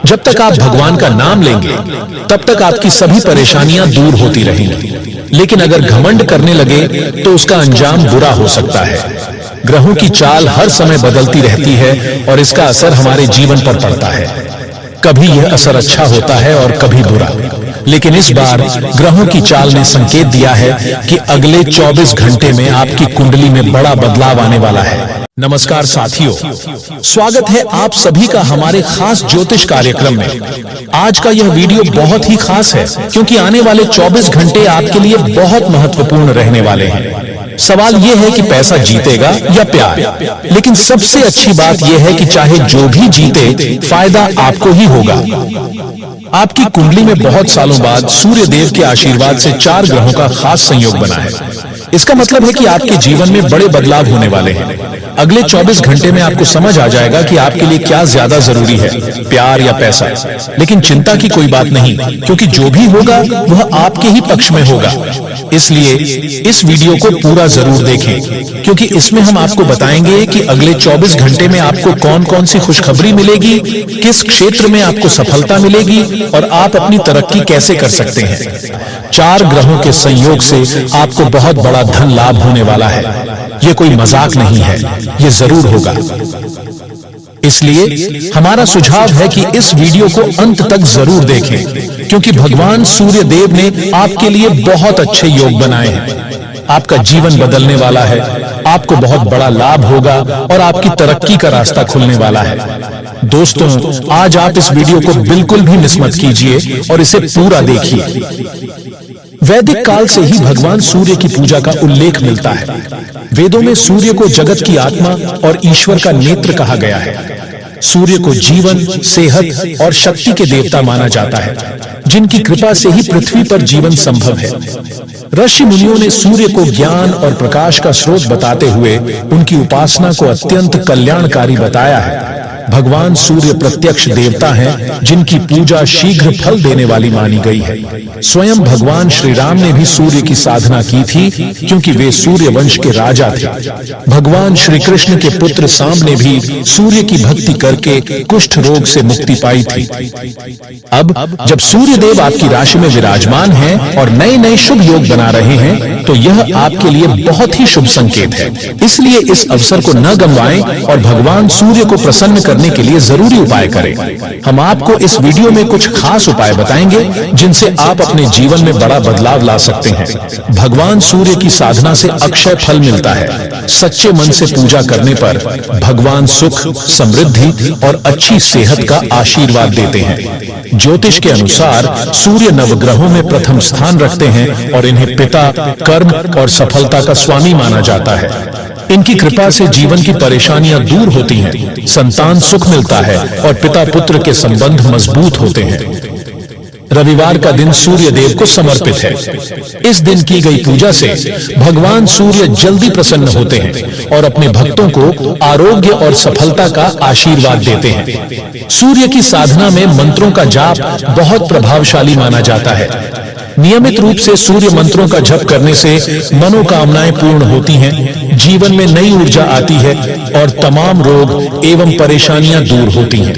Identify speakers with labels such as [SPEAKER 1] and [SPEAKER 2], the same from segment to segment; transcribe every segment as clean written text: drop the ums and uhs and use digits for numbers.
[SPEAKER 1] जब तक आप भगवान का नाम लेंगे तब तक आपकी सभी परेशानियां दूर होती रहेंगी। लेकिन अगर घमंड करने लगे तो उसका अंजाम बुरा हो सकता है। ग्रहों की चाल हर समय बदलती रहती है और इसका असर हमारे जीवन पर पड़ता है। कभी यह असर अच्छा होता है और कभी बुरा। लेकिन इस बार ग्रहों की चाल ने संकेत दिया है कि अगले 24 घंटे में आपकी कुंडली में बड़ा बदलाव आने वाला है। नमस्कार साथियों, स्वागत है आप सभी का हमारे खास ज्योतिष कार्यक्रम में। आज का यह वीडियो बहुत ही खास है क्योंकि आने वाले 24 घंटे आपके लिए बहुत महत्वपूर्ण रहने वाले हैं। सवाल यह है कि पैसा जीतेगा या प्यार। लेकिन सबसे अच्छी बात यह है कि चाहे जो भी जीते, फायदा आपको ही होगा। आपकी कुंडली में बहुत सालों बाद सूर्य देव के आशीर्वाद से 4 ग्रहों का खास संयोग बना है। इसका मतलब है कि आपके जीवन में बड़े बदलाव होने वाले हैं। अगले 24 घंटे में आपको समझ आ जाएगा कि आपके लिए क्या ज्यादा जरूरी है, प्यार या पैसा। लेकिन चिंता की कोई बात नहीं, क्योंकि जो भी होगा वह आपके ही पक्ष में होगा। इसलिए इस वीडियो को पूरा जरूर देखें, क्योंकि इसमें हम आपको बताएंगे कि अगले 24 घंटे में आपको कौन कौन सी खुशखबरी मिलेगी, किस क्षेत्र में आपको सफलता मिलेगी और आप अपनी तरक्की कैसे कर सकते हैं। 4 ग्रहों के संयोग से आपको बहुत बड़ा धन लाभ होने वाला है। ये कोई मजाक नहीं है, ये जरूर होगा। इसलिए हमारा सुझाव है कि इस वीडियो को अंत तक जरूर देखें, क्योंकि भगवान सूर्य देव ने आपके लिए बहुत अच्छे योग बनाए हैं। आपका जीवन बदलने वाला है, आपको बहुत बड़ा लाभ होगा और आपकी तरक्की का रास्ता खुलने वाला है। दोस्तों, आज आप इस वीडियो को बिल्कुल भी मिस मत कीजिए और इसे पूरा देखिए। वैदिक काल से ही भगवान सूर्य की पूजा का उल्लेख मिलता है। वेदों में सूर्य को जगत की आत्मा और ईश्वर का नेत्र कहा गया है। सूर्य को जीवन, सेहत और शक्ति के देवता माना जाता है, जिनकी कृपा से ही पृथ्वी पर जीवन संभव है। ऋषि मुनियों ने सूर्य को ज्ञान और प्रकाश का स्रोत बताते हुए उनकी उपासना को अत्यंत कल्याणकारी बताया है। भगवान सूर्य प्रत्यक्ष देवता हैं, जिनकी पूजा शीघ्र फल देने वाली मानी गई है। स्वयं भगवान श्री राम ने भी सूर्य की साधना की थी, क्योंकि वे सूर्य वंश के राजा थे। भगवान श्री कृष्ण के पुत्र सांब ने भी सूर्य की भक्ति करके कुष्ठ रोग से मुक्ति पाई थी। अब जब सूर्य देव आपकी राशि में विराजमान हैं और नए नए शुभ योग बना रहे हैं, तो यह आपके लिए बहुत ही शुभ संकेत है। इसलिए इस अवसर को न गंवाएं और भगवान सूर्य को प्रसन्न करने के लिए जरूरी उपाय करें। हम आपको इस वीडियो में कुछ खास उपाय बताएंगे, जिनसे आप अपने जीवन में बड़ा बदलाव ला सकते हैं। भगवान सूर्य की साधना से अक्षय फल मिलता है। सच्चे मन से पूजा करने पर भगवान सुख, समृद्धि और अच्छी सेहत का आशीर्वाद देते हैं। ज्योतिष के अनुसार सूर्य नवग्रहों में प्रथम स्थान रखते हैं और इन्हें पिता, कर्म और सफलता का स्वामी माना जाता है। इनकी कृपा से जीवन की परेशानियां दूर होती हैं, संतान सुख मिलता है और पिता पुत्र के संबंध मजबूत होते हैं। रविवार का दिन सूर्य देव को समर्पित है। इस दिन की गई पूजा से भगवान सूर्य जल्दी प्रसन्न होते हैं और अपने भक्तों को आरोग्य और सफलता का आशीर्वाद देते हैं। सूर्य की साधना में मंत्रों का जाप बहुत प्रभावशाली माना जाता है। नियमित रूप से सूर्य मंत्रों का जप करने से मनोकामनाएं पूर्ण होती हैं, जीवन में नई ऊर्जा आती है और तमाम रोग एवं परेशानियां दूर होती हैं।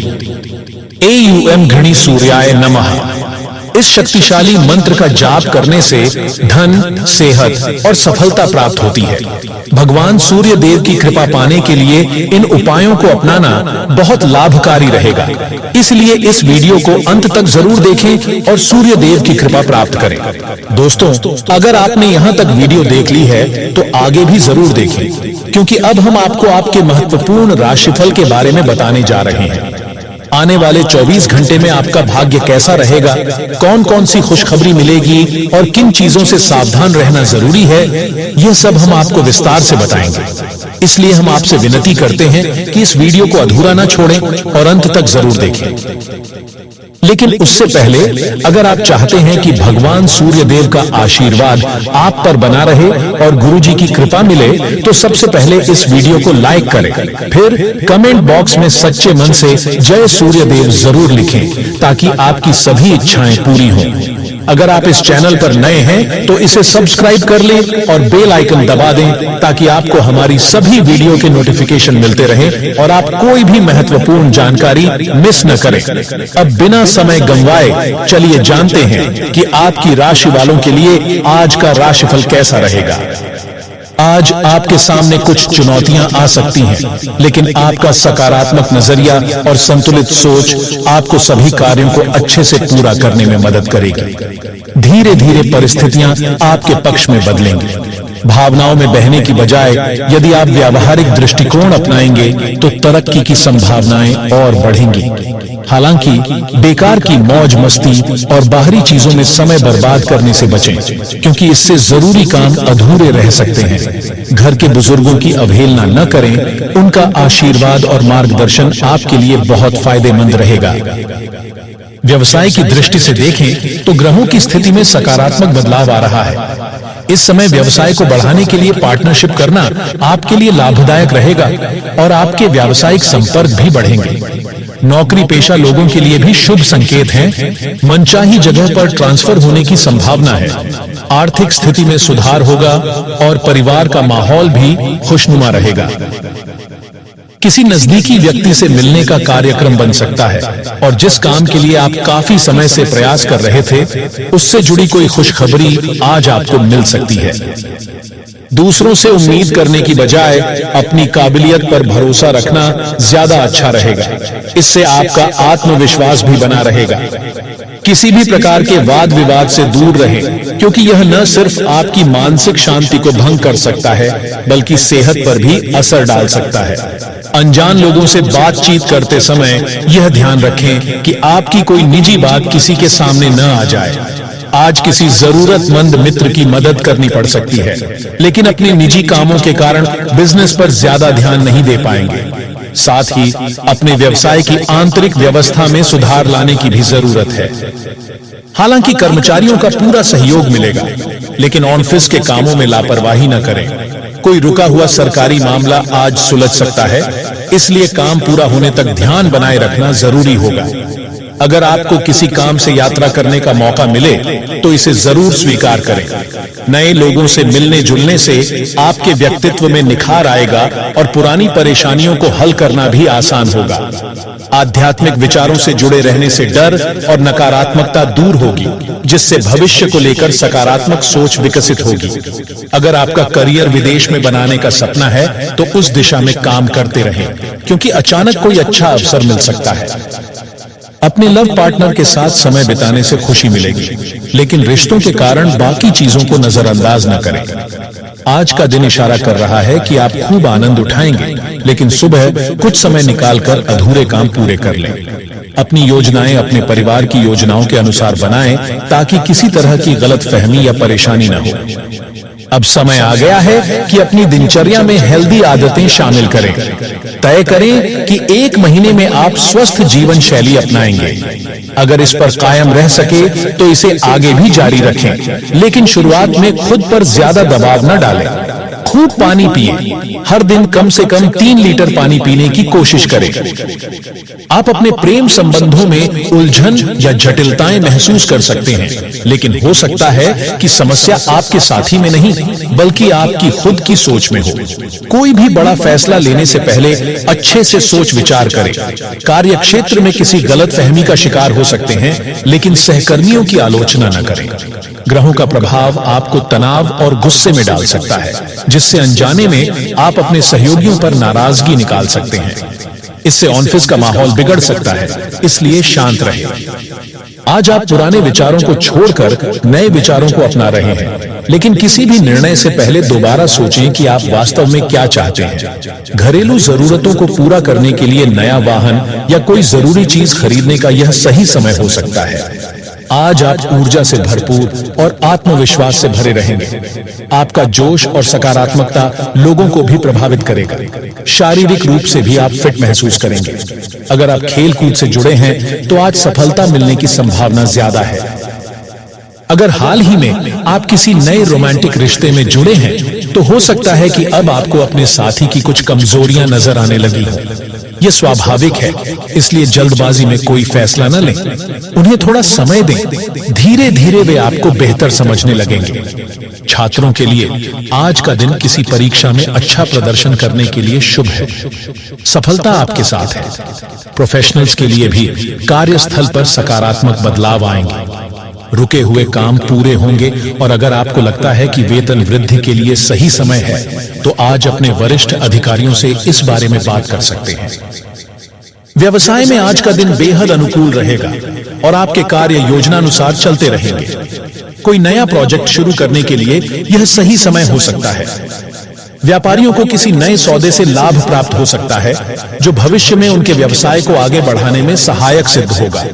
[SPEAKER 1] एयूएम घृणी सूर्याय नमः। इस शक्तिशाली मंत्र का जाप करने से धन, सेहत और सफलता प्राप्त होती है। भगवान सूर्य देव की कृपा पाने के लिए इन उपायों को अपनाना बहुत लाभकारी रहेगा। इसलिए इस वीडियो को अंत तक जरूर देखें और सूर्य देव की कृपा प्राप्त करें। दोस्तों, अगर आपने यहाँ तक वीडियो देख ली है तो आगे भी जरूर देखें, क्योंकि अब हम आपको आपके महत्वपूर्ण राशिफल के बारे में बताने जा रहे हैं। आने वाले 24 घंटे में आपका भाग्य कैसा रहेगा, कौन कौन सी खुशखबरी मिलेगी और किन चीजों से सावधान रहना जरूरी है, यह सब हम आपको विस्तार से बताएंगे। इसलिए हम आपसे विनती करते हैं कि इस वीडियो को अधूरा न छोड़ें और अंत तक जरूर देखें। लेकिन उससे पहले अगर आप चाहते हैं कि भगवान सूर्य देव का आशीर्वाद आप पर बना रहे और गुरुजी की कृपा मिले, तो सबसे पहले इस वीडियो को लाइक करें। फिर कमेंट बॉक्स में सच्चे मन से जय सूर्य देव जरूर लिखें, ताकि आपकी सभी इच्छाएं पूरी हों। अगर आप इस चैनल पर नए हैं तो इसे सब्सक्राइब कर लें और बेल आइकन दबा दें ताकि आपको हमारी सभी वीडियो के नोटिफिकेशन मिलते रहें और आप कोई भी महत्वपूर्ण जानकारी मिस न करें। अब बिना समय गंवाए चलिए जानते हैं कि आपकी राशि वालों के लिए आज का राशिफल कैसा रहेगा। आज आपके सामने कुछ चुनौतियां आ सकती हैं, लेकिन आपका सकारात्मक नजरिया और संतुलित सोच आपको सभी कार्यों को अच्छे से पूरा करने में मदद करेगी। धीरे धीरे परिस्थितियां आपके पक्ष में बदलेंगी। भावनाओं में बहने की बजाय यदि आप व्यावहारिक दृष्टिकोण अपनाएंगे तो तरक्की की संभावनाएं और बढ़ेंगी। हालांकि बेकार की मौज मस्ती और बाहरी चीजों में समय बर्बाद करने से बचें, क्योंकि इससे जरूरी काम अधूरे रह सकते हैं। घर के बुजुर्गों की अवहेलना न करें, उनका आशीर्वाद और मार्गदर्शन आपके लिए बहुत फायदेमंद रहेगा। व्यवसाय की दृष्टि से देखें तो ग्रहों की स्थिति में सकारात्मक बदलाव आ रहा है। इस समय व्यवसाय को बढ़ाने के लिए पार्टनरशिप करना आपके लिए लाभदायक रहेगा और आपके व्यावसायिक संपर्क भी बढ़ेंगे। नौकरी पेशा लोगों के लिए भी शुभ संकेत हैं। मनचाही जगह पर ट्रांसफर होने की संभावना है। आर्थिक स्थिति में सुधार होगा और परिवार का माहौल भी खुशनुमा रहेगा। किसी नजदीकी व्यक्ति से मिलने का कार्यक्रम बन सकता है और जिस काम के लिए आप काफी समय से प्रयास कर रहे थे, उससे जुड़ी कोई खुशखबरी आज आपको मिल सकती है। दूसरों से उम्मीद करने की बजाय अपनी काबिलियत पर भरोसा रखना ज्यादा अच्छा रहेगा। इससे आपका आत्मविश्वास भी बना रहेगा। किसी भी प्रकार के वाद विवाद से दूर रहें, क्योंकि यह न सिर्फ आपकी मानसिक शांति को भंग कर सकता है बल्कि सेहत पर भी असर डाल सकता है। अनजान लोगों से बातचीत करते समय यह ध्यान रखें कि आपकी कोई निजी बात किसी के सामने न आ जाए। आज किसी जरूरतमंद मित्र की मदद करनी पड़ सकती है, लेकिन अपने निजी कामों के कारण बिजनेस पर ज्यादा ध्यान नहीं दे पाएंगे। साथ ही अपने व्यवसाय की आंतरिक व्यवस्था में सुधार लाने की भी जरूरत है। हालांकि कर्मचारियों का पूरा सहयोग मिलेगा, लेकिन ऑफिस के कामों में लापरवाही न करें। कोई रुका हुआ सरकारी मामला आज सुलझ सकता है, इसलिए काम पूरा होने तक ध्यान बनाए रखना जरूरी होगा। अगर आपको किसी काम से यात्रा करने का मौका मिले तो इसे जरूर स्वीकार करें। नए लोगों से मिलने जुलने से आपके व्यक्तित्व में निखार आएगा और पुरानी परेशानियों को हल करना भी आसान होगा। आध्यात्मिक विचारों से जुड़े रहने से डर और नकारात्मकता दूर होगी, जिससे भविष्य को लेकर सकारात्मक सोच विकसित होगी। अगर आपका करियर विदेश में बनाने का सपना है तो उस दिशा में काम करते रहें, क्योंकि अचानक कोई अच्छा अवसर मिल सकता है। अपने लव पार्टनर के साथ समय बिताने से खुशी मिलेगी, लेकिन रिश्तों के कारण बाकी चीजों को नजरअंदाज न करें। आज का दिन इशारा कर रहा है कि आप खूब आनंद उठाएंगे, लेकिन सुबह कुछ समय निकालकर अधूरे काम पूरे कर लें। अपनी योजनाएं अपने परिवार की योजनाओं के अनुसार बनाएं, ताकि किसी तरह की गलतफहमी या परेशानी न हो। अब समय आ गया है कि अपनी दिनचर्या में हेल्दी आदतें शामिल करें। तय करें कि 1 महीने में आप स्वस्थ जीवन शैली अपनाएंगे। अगर इस पर कायम रह सके तो इसे आगे भी जारी रखें, लेकिन शुरुआत में खुद पर ज्यादा दबाव न डालें। खूब पानी पिए। हर दिन कम से कम 3 लीटर पानी पीने की कोशिश करें। आप अपने प्रेम संबंधों में उलझन या जटिलताएं महसूस कर सकते हैं, लेकिन हो सकता है कि समस्या आपके साथी में नहीं बल्कि आपकी खुद की सोच में हो। कोई भी बड़ा फैसला लेने से पहले अच्छे से सोच विचार करें। कार्य क्षेत्र में किसी गलतफहमी का शिकार हो सकते हैं, लेकिन सहकर्मियों की आलोचना न करें। ग्रहों का प्रभाव आपको तनाव और गुस्से में डाल सकता है, जिससे अनजाने में आप अपने सहयोगियों पर नाराजगी निकाल सकते हैं। इससे ऑफिस का माहौल बिगड़ सकता है, इसलिए शांत रहें। आज आप पुराने विचारों को छोड़कर नए विचारों को अपना रहे हैं, लेकिन किसी भी निर्णय से पहले दोबारा सोचें कि आप वास्तव में क्या चाहते हैं। घरेलू जरूरतों को पूरा करने के लिए नया वाहन या कोई जरूरी चीज खरीदने का यह सही समय हो सकता है। आज आप ऊर्जा से भरपूर और आत्मविश्वास से भरे रहेंगे। आपका जोश और सकारात्मकता लोगों को भी प्रभावित करेगा। शारीरिक रूप से भी आप फिट महसूस करेंगे। अगर आप खेल कूद से जुड़े हैं तो आज सफलता मिलने की संभावना ज्यादा है। अगर हाल ही में आप किसी नए रोमांटिक रिश्ते में जुड़े हैं तो हो सकता है कि अब आपको अपने साथी की कुछ कमजोरियां नजर आने लगी हो। यह स्वाभाविक है, इसलिए जल्दबाजी में कोई फैसला न लें। उन्हें थोड़ा समय दें, धीरे धीरे वे आपको बेहतर समझने लगेंगे। छात्रों के लिए आज का दिन किसी परीक्षा में अच्छा प्रदर्शन करने के लिए शुभ है। सफलता आपके साथ है। प्रोफेशनल्स के लिए भी कार्यस्थल पर सकारात्मक बदलाव आएंगे। रुके हुए काम पूरे होंगे और अगर आपको लगता है कि वेतन वृद्धि के लिए सही समय है, तो आज अपने वरिष्ठ अधिकारियों से इस बारे में बात कर सकते हैं। व्यवसाय में आज का दिन बेहद अनुकूल रहेगा और आपके कार्य योजनानुसार चलते रहेंगे। कोई नया प्रोजेक्ट शुरू करने के लिए यह सही समय हो सकता है। व्यापारियों को किसी नए सौदे से लाभ प्राप्त हो सकता है, जो भविष्य में उनके व्यवसाय को आगे बढ़ाने में सहायक सिद्ध होगा।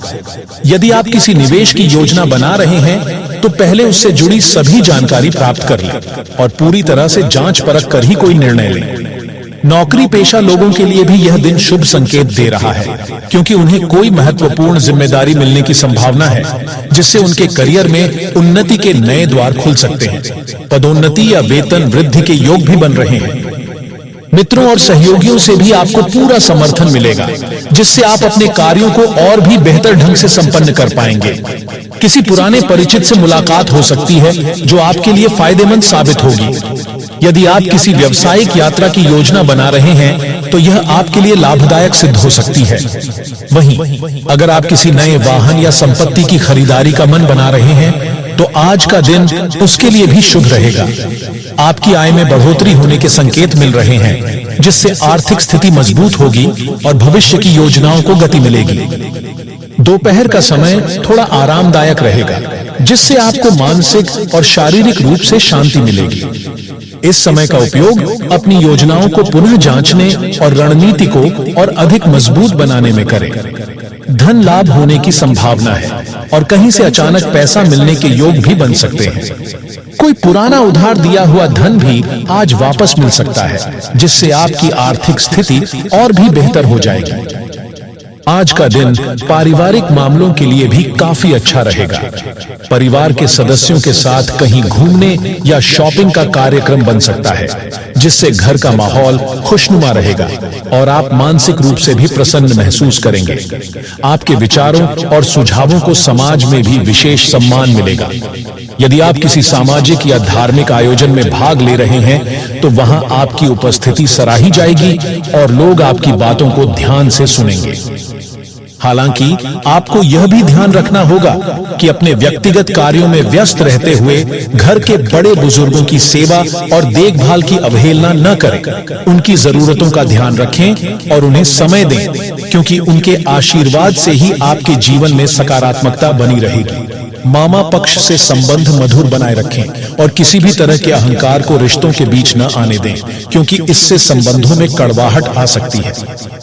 [SPEAKER 1] यदि आप किसी निवेश की योजना बना रहे हैं, तो पहले उससे जुड़ी सभी जानकारी प्राप्त कर लें और पूरी तरह से जांच परख कर ही कोई निर्णय लें। नौकरी पेशा लोगों के लिए भी यह दिन शुभ संकेत दे रहा है, क्योंकि उन्हें कोई महत्वपूर्ण जिम्मेदारी मिलने की संभावना है, जिससे उनके करियर में उन्नति के नए द्वार खुल सकते हैं। पदोन्नति या वेतन वृद्धि के योग भी बन रहे हैं। मित्रों और सहयोगियों से भी आपको पूरा समर्थन मिलेगा, जिससे आप अपने कार्यों को और भी बेहतर ढंग से संपन्न कर पाएंगे। किसी पुराने परिचित से मुलाकात हो सकती है, जो आपके लिए फायदेमंद साबित होगी। यदि आप किसी व्यावसायिक यात्रा की योजना बना रहे हैं, तो यह आपके लिए लाभदायक सिद्ध हो सकती है। वहीं अगर आप किसी नए वाहन या संपत्ति की खरीदारी का मन बना रहे हैं, तो आज का दिन उसके लिए भी शुभ रहेगा। आपकी आय में बढ़ोतरी होने के संकेत मिल रहे हैं, जिससे आर्थिक स्थिति मजबूत होगी और भविष्य की योजनाओं को गति मिलेगी। दोपहर का समय थोड़ा आरामदायक रहेगा, जिससे आपको मानसिक और शारीरिक रूप से शांति मिलेगी। इस समय का उपयोग अपनी योजनाओं को पुनः जांचने और रणनीति को और अधिक मजबूत बनाने में करें। धन लाभ होने की संभावना है और कहीं से अचानक पैसा मिलने के योग भी बन सकते हैं। कोई पुराना उधार दिया हुआ धन भी आज वापस मिल सकता है, जिससे आपकी आर्थिक स्थिति और भी बेहतर हो जाएगी। आज का दिन पारिवारिक मामलों के लिए भी काफी अच्छा रहेगा। परिवार के सदस्यों के साथ कहीं घूमने या शॉपिंग का कार्यक्रम बन सकता है, जिससे घर का माहौल खुशनुमा रहेगा और आप मानसिक रूप से भी प्रसन्न महसूस करेंगे। आपके विचारों और सुझावों को समाज में भी विशेष सम्मान मिलेगा। यदि आप किसी सामाजिक या धार्मिक आयोजन में भाग ले रहे हैं, तो वहां आपकी उपस्थिति सराही जाएगी और लोग आपकी बातों को ध्यान से सुनेंगे। हालांकि आपको यह भी ध्यान रखना होगा कि अपने व्यक्तिगत कार्यों में व्यस्त रहते हुए घर के बड़े बुजुर्गों की सेवा और देखभाल की अवहेलना न करें। उनकी जरूरतों का ध्यान रखें और उन्हें समय दें, क्योंकि उनके आशीर्वाद से ही आपके जीवन में सकारात्मकता बनी रहेगी। मामा पक्ष से संबंध मधुर बनाए रखें और किसी भी तरह के अहंकार को रिश्तों के बीच न आने दें, क्योंकि इससे संबंधों में कड़वाहट आ सकती है।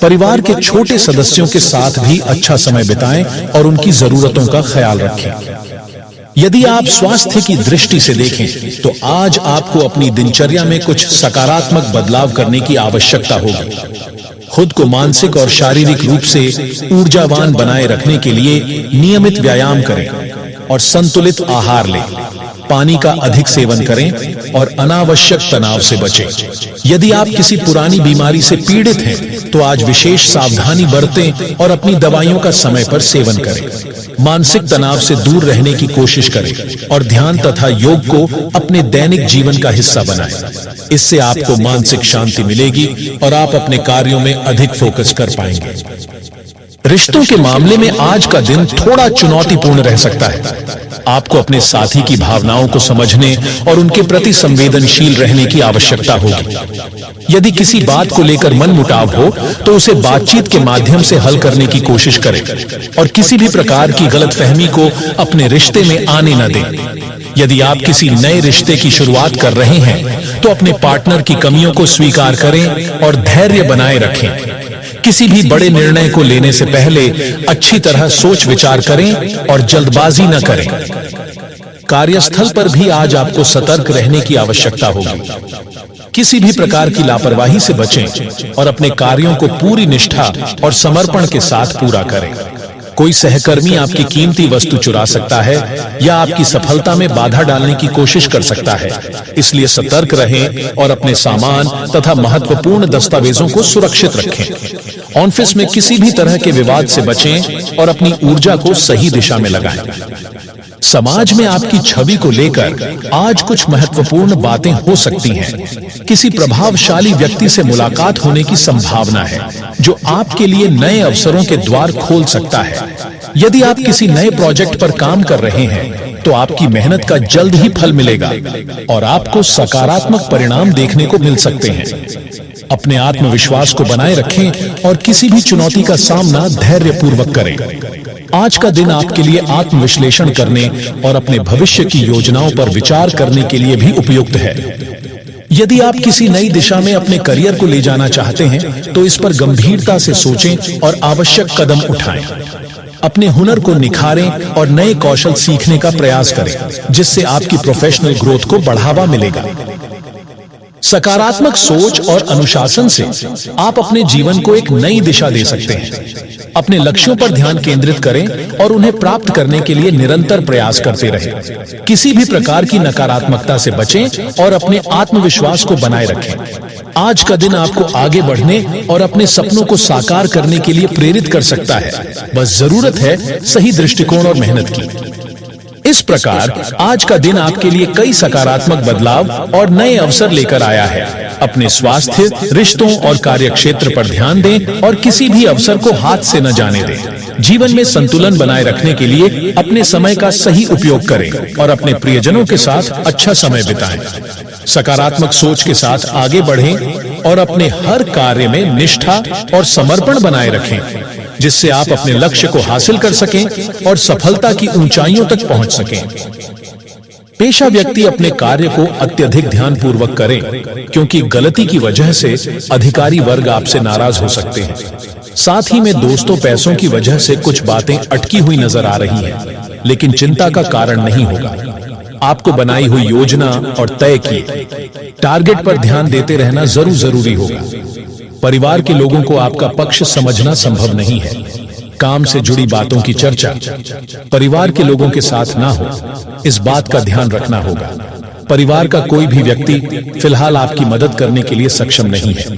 [SPEAKER 1] परिवार के छोटे सदस्यों के साथ भी अच्छा समय बिताएं और उनकी जरूरतों का ख्याल रखें। यदि आप स्वास्थ्य की दृष्टि से देखें, तो आज आपको अपनी दिनचर्या में कुछ सकारात्मक बदलाव करने की आवश्यकता होगी। खुद को मानसिक और शारीरिक रूप से ऊर्जावान बनाए रखने के लिए नियमित व्यायाम करें और संतुलित आहार लें। पानी का अधिक सेवन करें और अनावश्यक तनाव से बचें। यदि आप किसी पुरानी बीमारी से पीड़ित हैं, तो आज विशेष सावधानी बरतें और अपनी दवाइयों का समय पर सेवन करें। मानसिक तनाव से दूर रहने की कोशिश करें और ध्यान तथा योग को अपने दैनिक जीवन का हिस्सा बनाएं। इससे आपको मानसिक शांति मिलेगी और आप अपने कार्यों में अधिक फोकस कर पाएंगे। रिश्तों के मामले में आज का दिन थोड़ा चुनौतीपूर्ण रह सकता है। आपको अपने साथी की भावनाओं को समझने और उनके प्रति संवेदनशील रहने की आवश्यकता होगी। यदि किसी बात को लेकर मनमुटाव हो, तो उसे बातचीत के माध्यम से हल करने की कोशिश करें और किसी भी प्रकार की गलतफहमी को अपने रिश्ते में आने न दें। यदि आप किसी नए रिश्ते की शुरुआत कर रहे हैं, तो अपने पार्टनर की कमियों को स्वीकार करें और धैर्य बनाए रखें। किसी भी बड़े निर्णय को लेने से पहले अच्छी तरह सोच विचार करें और जल्दबाजी न करें। कार्यस्थल पर भी आज आपको सतर्क रहने की आवश्यकता होगी। किसी भी प्रकार की लापरवाही से बचें और अपने कार्यों को पूरी निष्ठा और समर्पण के साथ पूरा करें। कोई सहकर्मी आपकी कीमती वस्तु चुरा सकता है या आपकी सफलता में बाधा डालने की कोशिश कर सकता है। इसलिए सतर्क रहें और अपने सामान तथा महत्वपूर्ण दस्तावेजों को सुरक्षित रखें। ऑफिस में किसी भी तरह के विवाद से बचें और अपनी ऊर्जा को सही दिशा में लगाएं। समाज में आपकी छवि को लेकर आज कुछ महत्वपूर्ण बातें हो सकती हैं। किसी प्रभावशाली व्यक्ति से मुलाकात होने की संभावना है, जो आपके लिए नए अवसरों के द्वार खोल सकता है। यदि आप किसी नए प्रोजेक्ट पर काम कर रहे हैं, तो आपकी मेहनत का जल्द ही फल मिलेगा और आपको सकारात्मक परिणाम देखने को मिल सकते हैं। अपने आत्मविश्वास को बनाए रखें और किसी भी चुनौती का सामना धैर्यपूर्वक करें। आज का दिन आपके लिए आत्मविश्लेषण करने और अपने भविष्य की योजनाओं पर विचार करने के लिए भी उपयुक्त है। यदि आप किसी नई दिशा में अपने करियर को ले जाना चाहते हैं, तो इस पर गंभीरता से सोचें और आवश्यक कदम उठाएं। अपने हुनर को निखारें और नए कौशल सीखने का प्रयास करें, जिससे आपकी प्रोफेशनल ग्रोथ को बढ़ावा मिलेगा। सकारात्मक सोच और अनुशासन से आप अपने जीवन को एक नई दिशा दे सकते हैं। अपने लक्ष्यों पर ध्यान केंद्रित करें और उन्हें प्राप्त करने के लिए निरंतर प्रयास करते रहें। किसी भी प्रकार की नकारात्मकता से बचें और अपने आत्मविश्वास को बनाए रखें। आज का दिन आपको आगे बढ़ने और अपने सपनों को साकार करने के लिए प्रेरित कर सकता है। बस जरूरत है सही दृष्टिकोण और मेहनत की। इस प्रकार आज का दिन आपके लिए कई सकारात्मक बदलाव और नए अवसर लेकर आया है। अपने स्वास्थ्य, रिश्तों और कार्यक्षेत्र पर ध्यान दें और किसी भी अवसर को हाथ से न जाने दें। जीवन में संतुलन बनाए रखने के लिए अपने समय का सही उपयोग करें और अपने प्रियजनों के साथ अच्छा समय बिताएं। सकारात्मक सोच के साथ आगे बढ़ें और अपने हर कार्य में निष्ठा और समर्पण बनाए रखें, जिससे आप अपने लक्ष्य को हासिल कर सकें और सफलता की ऊंचाइयों तक पहुंच सकें। पेशा व्यक्ति अपने कार्य को अत्यधिक ध्यानपूर्वक करें, क्योंकि गलती की वजह से अधिकारी वर्ग आपसे नाराज हो सकते हैं। साथ ही में दोस्तों, पैसों की वजह से कुछ बातें अटकी हुई नजर आ रही हैं, लेकिन चिंता का कारण नहीं होगा। आपको बनाई हुई योजना और तय किए टारगेट पर ध्यान देते रहना जरूरी होगा। परिवार के लोगों को आपका पक्ष समझना संभव नहीं है। काम से जुड़ी बातों की चर्चा परिवार के लोगों के साथ ना हो, इस बात का ध्यान रखना होगा। परिवार का कोई भी व्यक्ति फिलहाल आपकी मदद करने के लिए सक्षम नहीं है।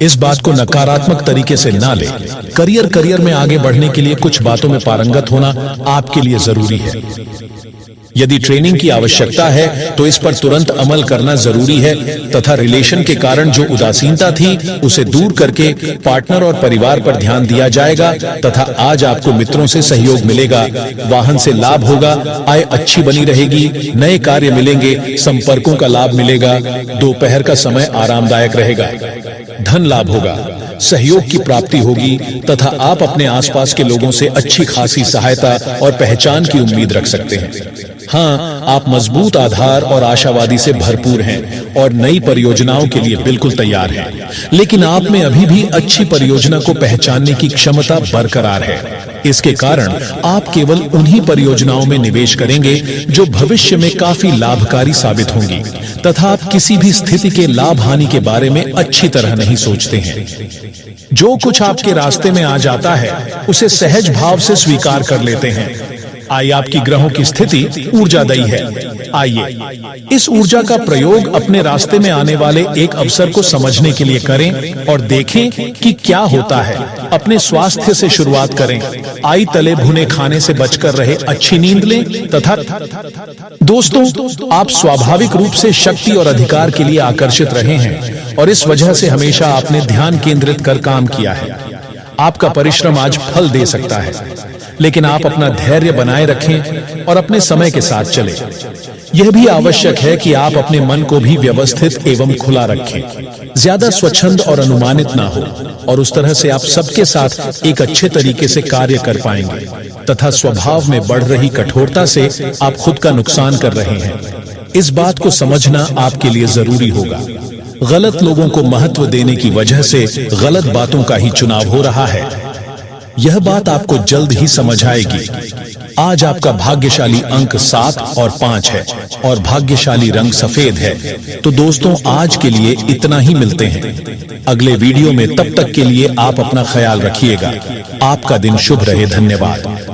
[SPEAKER 1] इस बात को नकारात्मक तरीके से ना ले। करियर में आगे बढ़ने के लिए कुछ बातों में पारंगत होना आपके लिए जरूरी है। यदि ट्रेनिंग की आवश्यकता है तो इस पर तुरंत अमल करना जरूरी है तथा रिलेशन के कारण जो उदासीनता थी उसे दूर करके पार्टनर और परिवार पर ध्यान दिया जाएगा तथा आज आपको मित्रों से सहयोग मिलेगा, वाहन से लाभ होगा, आय अच्छी बनी रहेगी, नए कार्य मिलेंगे, संपर्कों का लाभ मिलेगा, दोपहर का समय आरामदायक रहेगा, धन लाभ होगा, सहयोग की प्राप्ति होगी तथा आप अपने आसपास के लोगों से अच्छी खासी सहायता और पहचान की उम्मीद रख सकते हैं। हाँ, आप मजबूत आधार और आशावादी से भरपूर हैं और नई परियोजनाओं के लिए बिल्कुल तैयार हैं। लेकिन आप में अभी भी अच्छी परियोजना को पहचानने की क्षमता बरकरार है। इसके कारण आप केवल उन्हीं परियोजनाओं में निवेश करेंगे जो भविष्य में काफी लाभकारी साबित होंगी तथा आप किसी भी स्थिति के लाभ हानि के बारे में अच्छी तरह नहीं सोचते हैं। जो कुछ आपके रास्ते में आ जाता है उसे सहज भाव से स्वीकार कर लेते हैं। आइए, आपकी ग्रहों की स्थिति ऊर्जादायी है। आइए इस ऊर्जा का प्रयोग अपने रास्ते में आने वाले एक अवसर को समझने के लिए करें और देखें कि क्या होता है। अपने स्वास्थ्य से शुरुआत करें। आई तले भुने खाने से बचकर रहे, अच्छी नींद लें तथा दोस्तों, आप स्वाभाविक रूप से शक्ति और अधिकार के लिए आकर्षित रहे हैं और इस वजह से हमेशा आपने ध्यान केंद्रित कर काम किया है। आपका परिश्रम आज फल दे सकता है, लेकिन आप अपना धैर्य बनाए रखें और अपने समय के साथ चलें। यह भी आवश्यक है कि आप अपने मन को भी व्यवस्थित एवं खुला रखें। ज्यादा स्वच्छंद और अनुमानित ना हो और उस तरह से आप सबके साथ एक अच्छे तरीके से कार्य कर पाएंगे तथा स्वभाव में बढ़ रही कठोरता से आप खुद का नुकसान कर रहे हैं। इस बात को समझना आपके लिए जरूरी होगा। गलत लोगों को महत्व देने की वजह से गलत बातों का ही चुनाव हो रहा है। यह बात आपको जल्द ही समझ आएगी। आज आपका भाग्यशाली अंक 7 और 5 है और भाग्यशाली रंग सफेद है। तो दोस्तों, आज के लिए इतना ही। मिलते हैं अगले वीडियो में। तब तक के लिए आप अपना ख्याल रखिएगा। आपका दिन शुभ रहे। धन्यवाद।